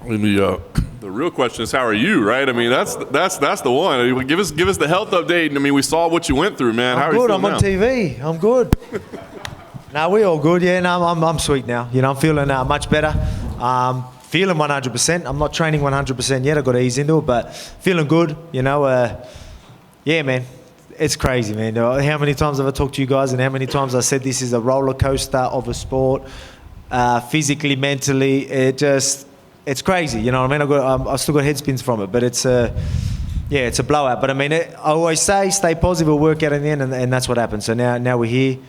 I mean, the real question is, how are you, right? I mean, that's the one. I mean, give us the health update. I mean, we saw what you went through, man. How are you feeling I'm on now? TV. I'm good. No, we're all good. Yeah, no, I'm sweet now. You know, I'm feeling much better. Feeling 100%. I'm not training 100% yet. I've got to ease into it, but feeling good. You know, yeah, man. It's crazy, man. How many times have I talked to you guys, and how many times I said this is a roller coaster of a sport, physically, mentally. It's crazy. You know what I mean? I've still got head spins from it, but it's a blowout. But I mean, I always say, stay positive, it'll work out in the end, and that's what happened. So now we're here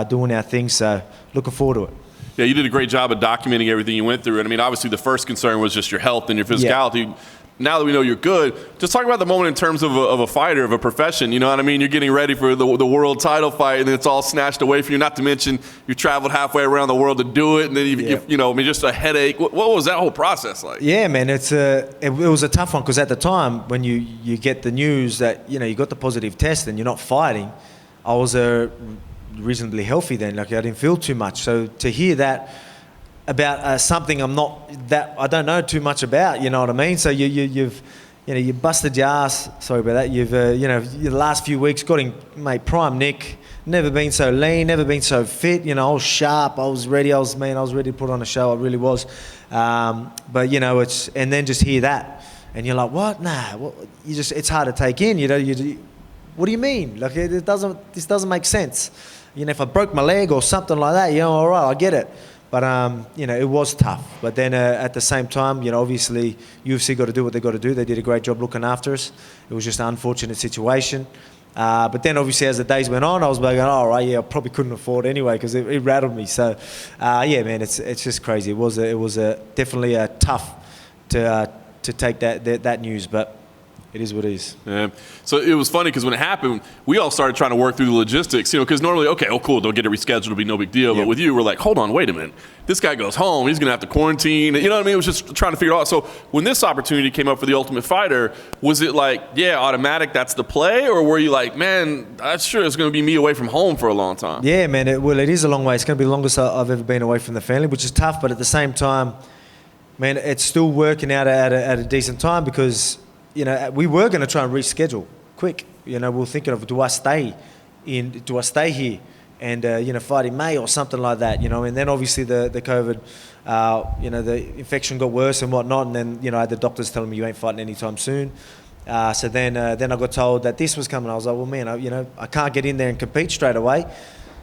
doing our thing. So looking forward to it. Yeah, you did a great job of documenting everything you went through. And I mean, obviously the first concern was just your health and your physicality. Yeah. Now that we know you're good, just talk about the moment in terms of a fighter, of a profession. You know what I mean? You're getting ready for the world title fight, and then it's all snatched away from you. Not to mention you traveled halfway around the world to do it, and then you know, I mean, just a headache. What was that whole process like? Yeah, man, it was a tough one, because at the time when you get the news that you got the positive test and you're not fighting, I was reasonably healthy then. Like, I didn't feel too much. So to hear that about something I don't know too much about, you know what I mean? So you busted your ass. Sorry about that. You've the last few weeks got in, mate, prime Nick. Never been so lean, never been so fit. You know, I was sharp. I was ready. I was ready to put on a show. I really was. But and then just hear that, and you're like, what? Nah. It's hard to take in. What do you mean? Like, this doesn't make sense. If I broke my leg or something like that, all right, I get it. But, it was tough. But then at the same time, obviously UFC got to do what they got to do. They did a great job looking after us. It was just an unfortunate situation. But then obviously as the days went on, I was like, all right, yeah, I probably couldn't afford it anyway, because it rattled me. So, yeah, man, it's just crazy. It was definitely tough to take that news, but it is what it is. Yeah. So it was funny because when it happened, we all started trying to work through the logistics, because normally, okay, oh, cool, they'll get it rescheduled, it'll be no big deal. Yeah. But with you, we're like, hold on, wait a minute. This guy goes home, he's going to have to quarantine. You know what I mean? It was just trying to figure it out. So when this opportunity came up for the Ultimate Fighter, was it like, yeah, automatic, that's the play? Or were you like, man, that's sure it's going to be me away from home for a long time? Yeah, man, it is a long way. It's going to be the longest I've ever been away from the family, which is tough. But at the same time, man, it's still working out at a decent time, because we were going to try and reschedule quick. We were thinking of, do I stay here and, fight in May or something like that, and then obviously the COVID, the infection got worse and whatnot. And then, I had the doctors telling me you ain't fighting anytime soon. So then I got told that this was coming. I was like, well, man, I can't get in there and compete straight away.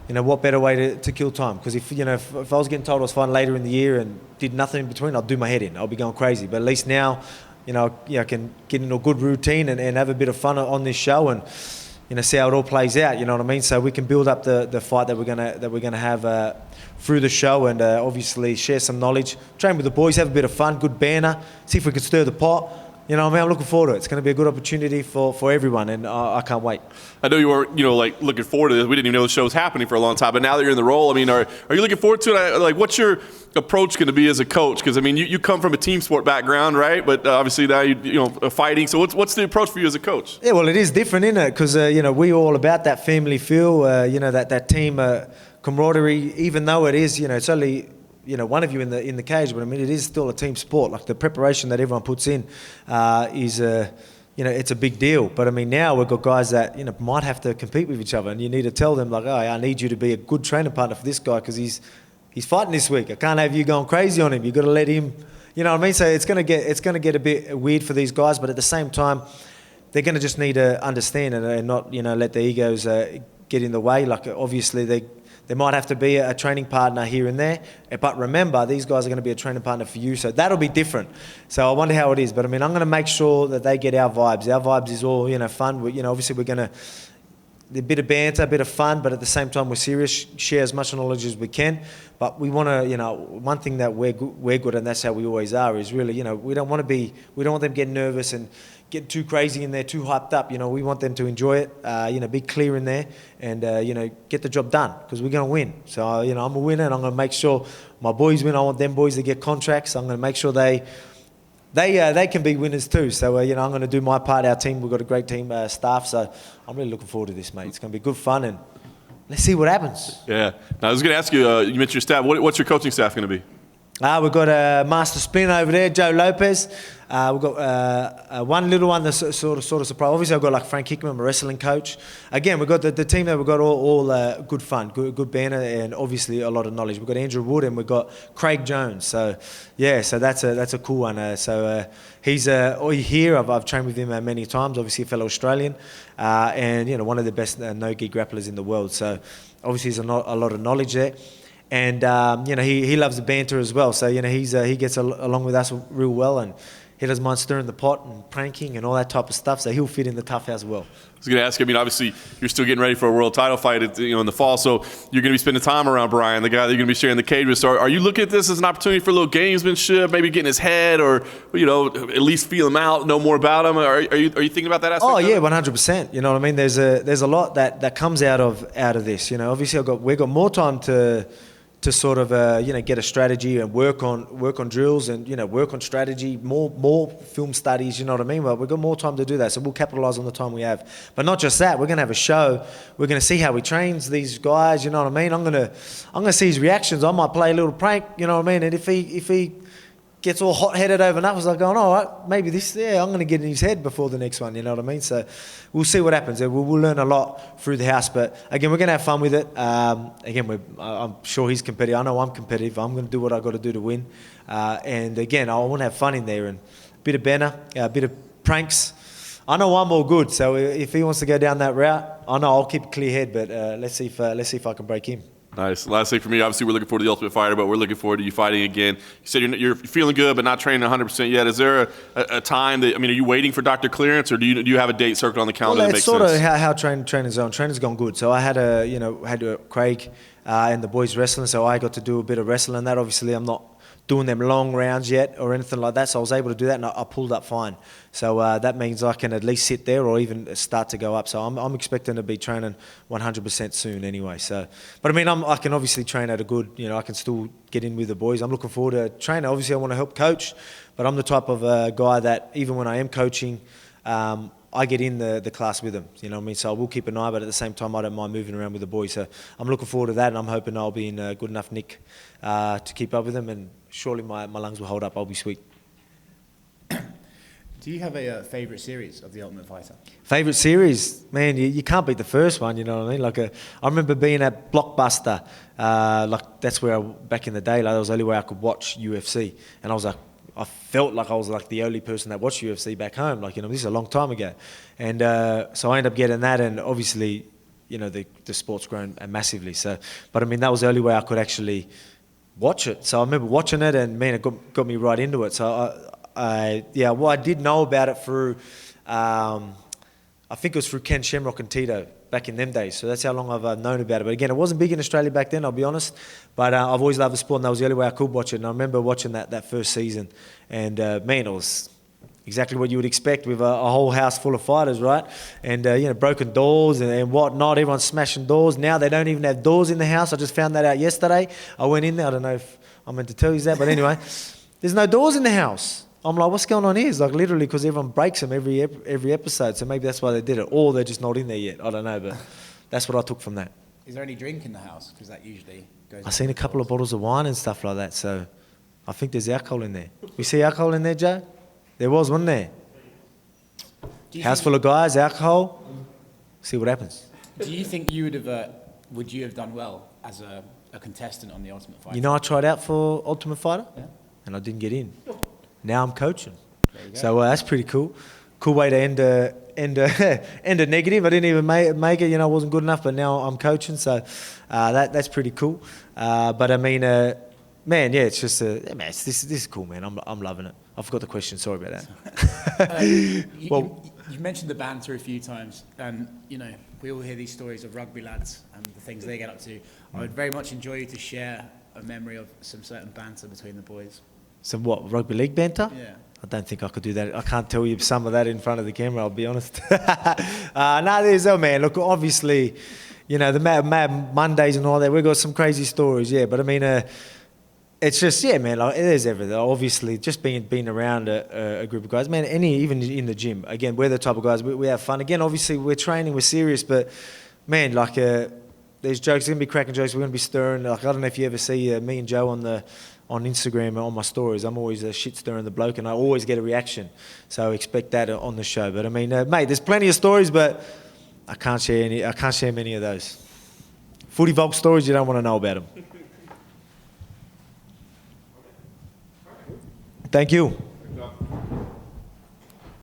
What better way to kill time? Because if I was getting told I was fighting later in the year and did nothing in between, I'd do my head in. I'll be going crazy. But at least now, I can get into a good routine and have a bit of fun on this show and, see how it all plays out. You know what I mean? So we can build up the fight that we're gonna have through the show, and obviously share some knowledge, train with the boys, have a bit of fun, good banter, see if we can stir the pot. You know what I mean? I'm looking forward to it. It's going to be a good opportunity for everyone, and I can't wait. I know you were, like looking forward to this. We didn't even know the show was happening for a long time, but now that you're in the role, I mean, are you looking forward to it? Like, what's your approach going to be as a coach? Because I mean, you come from a team sport background, right? But obviously now you fighting. So what's the approach for you as a coach? Yeah, well, it is different, isn't it? Because we're all about that family feel. That team camaraderie. Even though it is, it's only one of you in the cage, but I mean, it is still a team sport. Like, the preparation that everyone puts in is it's a big deal. But I mean, now we've got guys that might have to compete with each other, and you need to tell them, like, oh, I need you to be a good training partner for this guy, because he's fighting this week. I can't have you going crazy on him. You got to let him. You know what I mean? So it's gonna get a bit weird for these guys, but at the same time, they're gonna just need to understand and not let their egos get in the way. Like, obviously they might have to be a training partner here and there, but remember, these guys are going to be a training partner for you, so that'll be different. So I wonder how it is, but I mean, I'm going to make sure that they get our vibes. Our vibes is all fun. Obviously we're going to a bit of banter, a bit of fun, but at the same time we're serious. Share as much knowledge as we can, but we want to. One thing that we're good, and that's how we always are. Is really, we don't want them getting nervous and get too crazy in there, too hyped up. We want them to enjoy it. Be clear in there, and get the job done, because we're going to win. So I'm a winner, and I'm going to make sure my boys win. I want them boys to get contracts. I'm going to make sure they can be winners too. So I'm going to do my part. Our team, we've got a great team staff. So I'm really looking forward to this, mate. It's going to be good fun, and let's see what happens. Yeah. Now I was going to ask you. You mentioned your staff. What's your coaching staff going to be? We've got a master spin over there, Joe Lopez. We've got one little one that's sort of surprised. Obviously, I've got like Frank Hickman, my wrestling coach. Again, we've got the team there. We've got all good fun, good banner, and obviously a lot of knowledge. We've got Andrew Wood and we've got Craig Jones. So yeah, so that's a cool one. He's here. I've trained with him many times. Obviously, a fellow Australian, and one of the best no-gi grapplers in the world. So obviously, there's a lot of knowledge there. And he loves the banter as well. So he gets along with us real well, and he doesn't mind stirring the pot and pranking and all that type of stuff. So he'll fit in the tough house well. I was going to ask you, obviously you're still getting ready for a world title fight in the fall, so you're going to be spending time around Brian, the guy that you're going to be sharing the cage with. So are you looking at this as an opportunity for a little gamesmanship, maybe getting his head, or at least feel him out, know more about him? Are you thinking about that aspect? Oh yeah, 100%. You know what I mean? There's a lot that comes out of this. Obviously we've got more time to sort of get a strategy and work on drills and work on strategy, more film studies, you know what I mean? But we've got more time to do that, so we'll capitalize on the time we have. But not just that, we're going to have a show. We're going to see how he trains these guys, you know what I mean? I'm going to see his reactions. I might play a little prank, you know what I mean? And if he gets all hot-headed overnight, I was like going, all right, maybe I'm going to get in his head before the next one, you know what I mean? So we'll see what happens. We'll learn a lot through the house, but again, we're going to have fun with it. I'm sure he's competitive. I know I'm competitive. I'm going to do what I've got to do to win. And again, I want to have fun in there and a bit of banter, a bit of pranks. I know I'm all good, so if he wants to go down that route, I know I'll keep a clear head, but let's see if I can break him. Nice. Last thing for me, obviously we're looking forward to the Ultimate Fighter, but we're looking forward to you fighting again. You said you're feeling good, but not training 100% yet. Is there a time that, are you waiting for doctor clearance, or do you have a date circled on the calendar that makes sense? Well, it's sort of how training's gone. Training's gone good. So I had Craig and the boys wrestling, so I got to do a bit of wrestling. That obviously I'm not doing them long rounds yet or anything like that, so I was able to do that, and I pulled up fine. So that means I can at least sit there or even start to go up. So I'm expecting to be training 100% soon anyway. So, but I can obviously train at a good, I can still get in with the boys. I'm looking forward to training. Obviously I want to help coach, but I'm the type of guy that even when I am coaching, I get in the class with them, you know what I mean? So I will keep an eye, but at the same time, I don't mind moving around with the boys. So I'm looking forward to that, and I'm hoping I'll be in good enough nick to keep up with them, and surely my lungs will hold up. I'll be sweet. Do you have a favourite series of The Ultimate Fighter? Favourite series? Man, you can't beat the first one, you know what I mean? I remember being at Blockbuster, that's where back in the day, that was the only way I could watch UFC, and I felt like I was like the only person that watched UFC back home. This is a long time ago. And so I ended up getting that, and obviously, the sport's grown massively. So, but that was the only way I could actually watch it. So I remember watching it, and man, it got me right into it. So I did know about it through, I think it was through Ken Shamrock and Tito back in them days. So that's how long I've known about it. But again, it wasn't big in Australia back then, I'll be honest. But I've always loved the sport, and that was the only way I could watch it. And I remember watching that first season, and man, it was exactly what you would expect with a whole house full of fighters, right? And broken doors and whatnot. Everyone's smashing doors. Now they don't even have doors in the house. I just found that out yesterday. I went in there. I don't know if I'm meant to tell you that, but anyway, there's no doors in the house. I'm like, what's going on here? It's like literally because everyone breaks them every episode. So maybe that's why they did it, or they're just not in there yet. I don't know, but that's what I took from that. Is there any drink in the house? Because that usually goes. I've seen a couple of bottles of wine and stuff like that. So I think there's alcohol in there. We see alcohol in there, Joe? There was, wasn't there? House full of guys, alcohol. See what happens. Do you think you would you have done well as a contestant on The Ultimate Fighter? I tried out for Ultimate Fighter, and I didn't get in. Now I'm coaching. So that's pretty cool. Cool way to end a negative. I didn't even make it. I wasn't good enough, but now I'm coaching. So that's pretty cool. But man, yeah, it's just this is cool, man. I'm loving it. I forgot the question. Sorry about that. You mentioned the banter a few times, and we all hear these stories of rugby lads and the things they get up to. I would very much enjoy you to share a memory of some certain banter between the boys. Some what, rugby league banter? Yeah. I don't think I could do that. I can't tell you some of that in front of the camera, I'll be honest. There's man. Look, obviously, the Mad Mondays and all that, we've got some crazy stories, yeah. But it's just, man, there's everything. Obviously, just being around a group of guys, man, even in the gym. Again, we're the type of guys, we have fun. Again, obviously, we're training, we're serious, but, man, There's jokes. There's gonna be cracking jokes. We're gonna be stirring. Like, I don't know if you ever see me and Joe on Instagram or on my stories. I'm always shit stirring the bloke, and I always get a reaction. So expect that on the show. But I mean, mate, there's plenty of stories, but I can't share many of those. Footy Volk stories, you don't want to know about them. Thank you.